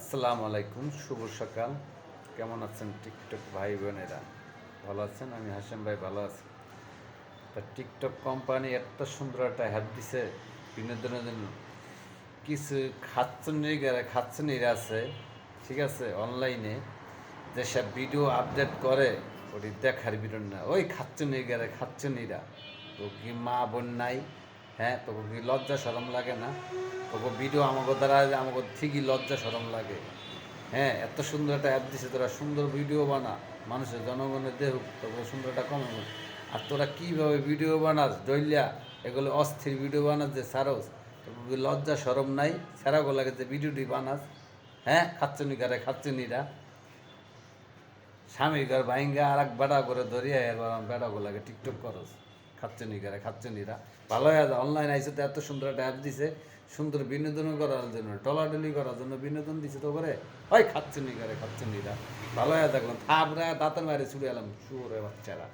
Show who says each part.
Speaker 1: আসসালামু আলাইকুম, শুভ সকাল। কেমন আছেন টিকটক ভাই বোনেরা? ভালো আছেন? আমি হাসেম ভাই ভালো আছি। তা টিকটক কোম্পানি এত সুন্দর একটা অ্যাপ দিছে বিনোদনের জন্য। কিছু খাচ্ছনিরা আছে, ঠিক আছে, অনলাইনে যেসব ভিডিও আপডেট করে ওটি দেখার ভিডিও না। ওই খাচ্ছনিরা তো কি মা বোন নাই? হ্যাঁ, তোকে কি লজ্জা শরম লাগে না? তোকে ভিডিও আমাকে দ্বারা আমাকে ঠিকই লজ্জা শরম লাগে। হ্যাঁ, এত সুন্দর একটা অ্যাপ দিছে, তোরা সুন্দর ভিডিও বানা, মানুষের জনগণের দেখুক, তোকে সুন্দর একটা কম। আর তোরা কীভাবে ভিডিও বানাস ডইলিয়া, এগুলো অস্থির ভিডিও বানাস যে সারস, তোকে লজ্জা শরম নাই? সেরাগো লাগে যে ভিডিওটি বানাস। হ্যাঁ, খাচ্চনিরা স্বামী ঘর ভাইঙ্গা আর এক বেড়া করে ধরিয়া এবার বেড়াগো লাগে টিকটক করস। খাচ্চনিরা ভালো হয়ে যায়। অনলাইন আইসে তো এত সুন্দর একটা অ্যাপ দিছে, সুন্দর বিনোদন করার জন্য, টলাটলি করার জন্য বিনোদন দিছে। তো করে ওই খাচ্চনিরা ভালো হয়ে থাকলাম, থাপড়া দাঁতের মারে ছুড়ে এলাম শুয়োরে বাচ্চারা।